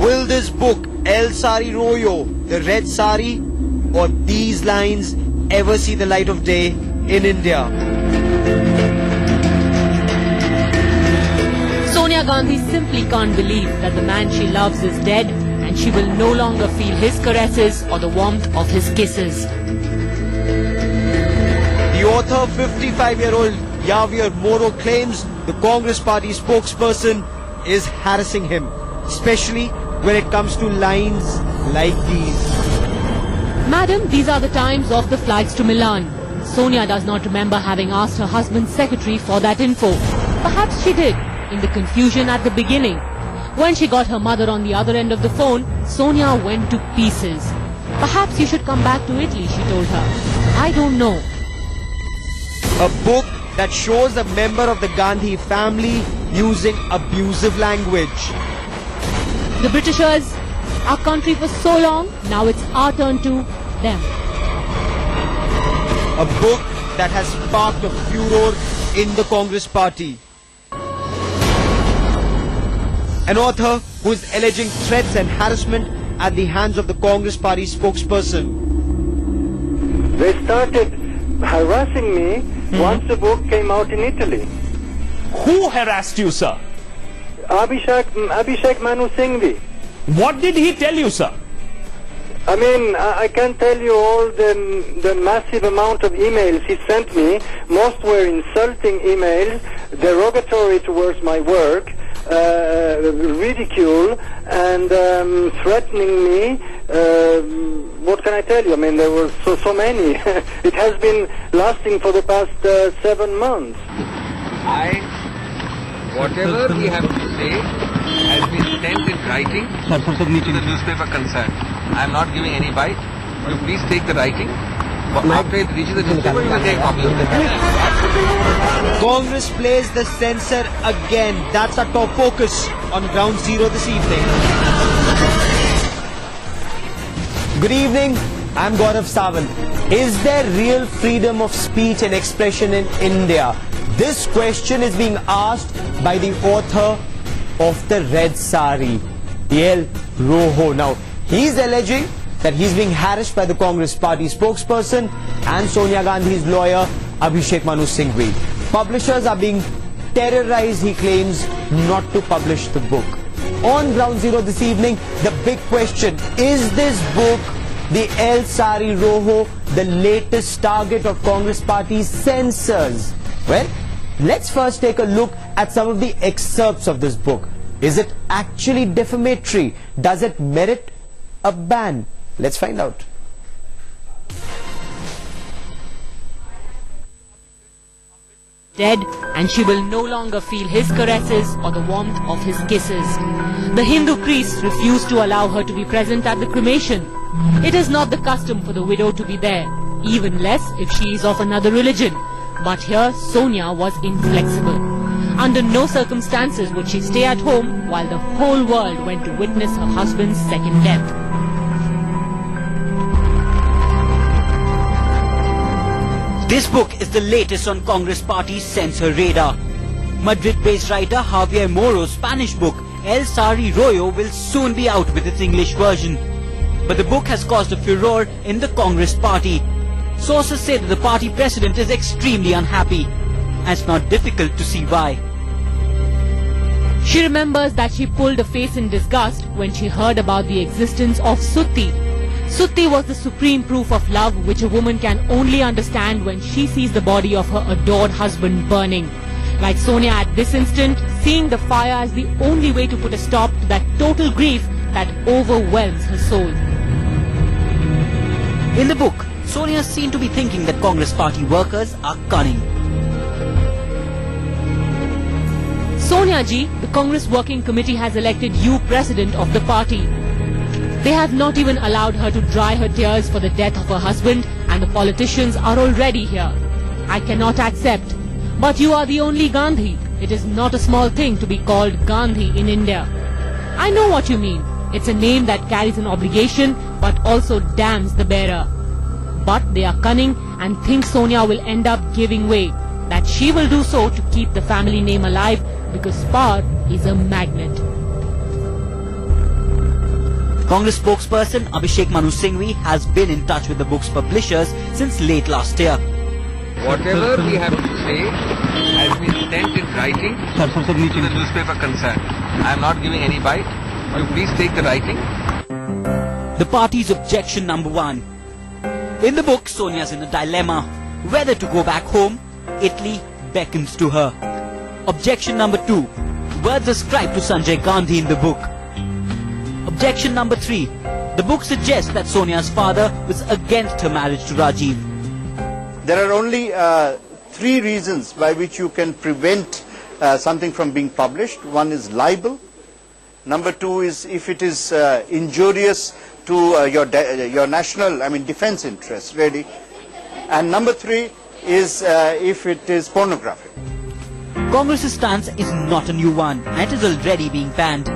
Will this book, Sari Rojo, the Red Sari, or these lines ever see the light of day in India? Sonia Gandhi simply can't believe that the man she loves is dead and she will no longer feel his caresses or the warmth of his kisses. The author, 55-year-old Javier Moro, claims the Congress party spokesperson is harassing him, especially when it comes to lines like these. Madam, these are the times of the flights to Milan. Sonia does not remember having asked her husband's secretary for that info. Perhaps she did, in the confusion at the beginning. When she got her mother on the other end of the phone, Sonia went to pieces. Perhaps you should come back to Italy, she told her. I don't know. A book that shows a member of the Gandhi family using abusive language. The Britishers, our country for so long, now it's our turn to them. A book that has sparked a furor in the Congress party. An author who is alleging threats and harassment at the hands of the Congress party spokesperson. They started harassing me once the book came out in Italy. Who harassed you, sir? Abhishek Manu Singhvi. What did he tell you, sir? I mean, I can't tell you all the massive amount of emails he sent me. Most were insulting emails, derogatory towards my work, ridicule, and threatening me. What can I tell you? I mean, there were so many. It has been lasting for the past 7 months. Whatever we have to say has been sent in writing to the newspaper concerned. I am not giving any bite. You please take the writing. After it reaches the newspaper, you will take a copy of it. Congress plays the censor again. That's our top focus on Ground Zero this evening. Good evening. I'm Gaurav Sawant. Is there real freedom of speech and expression in India? This question is being asked by the author of the Red Sari, Javier Rojo. Now, he's alleging that he's being harassed by the Congress party spokesperson and Sonia Gandhi's lawyer, Abhishek Manu Singhvi. Publishers are being terrorized, he claims, not to publish the book. On Ground Zero this evening, the big question, is this book, the Sari Rojo, the latest target of Congress party censors? Well, let's first take a look at some of the excerpts of this book. Is it actually defamatory? Does it merit a ban? Let's find out. Dead, and she will no longer feel his caresses or the warmth of his kisses. The Hindu priests refused to allow her to be present at the cremation. It is not the custom for the widow to be there, even less if she is of another religion. But here, Sonia was inflexible. Under no circumstances would she stay at home while the whole world went to witness her husband's second death. This book is the latest on Congress party's censor radar. Madrid-based writer Javier Moro's Spanish book, Sari Rojo, will soon be out with its English version. But the book has caused a furor in the Congress party. Sources say that the party president is extremely unhappy, and it's not difficult to see why. She remembers that she pulled a face in disgust when she heard about the existence of Sutti. Sutti was the supreme proof of love which a woman can only understand when she sees the body of her adored husband burning. Like Sonia at this instant, seeing the fire as the only way to put a stop to that total grief that overwhelms her soul. In the book, Sonia is seen to be thinking that Congress party workers are cunning. Sonia ji, the Congress Working Committee has elected you president of the party. They have not even allowed her to dry her tears for the death of her husband, and the politicians are already here. I cannot accept. But you are the only Gandhi. It is not a small thing to be called Gandhi in India. I know what you mean. It's a name that carries an obligation but also damns the bearer. But they are cunning and think Sonia will end up giving way, that she will do so to keep the family name alive because power is a magnet. Congress spokesperson Abhishek Manu Singhvi has been in touch with the book's publishers since late last year. Whatever we have to say has been sent in writing to the newspaper concerned. I am not giving any bite. You please take the writing. The party's objection number 1. In the book, Sonia's in a dilemma. Whether to go back home, Italy beckons to her. Objection number 2. Words ascribed to Sonia Gandhi in the book. Objection number 3. The book suggests that Sonia's father was against her marriage to Rajiv. There are only 3 reasons by which you can prevent something from being published. One is libel. Number 2 is if it is injurious to your national, defense interests, really. And number 3 is if it is pornographic. Congress's stance is not a new one, and it is already being banned.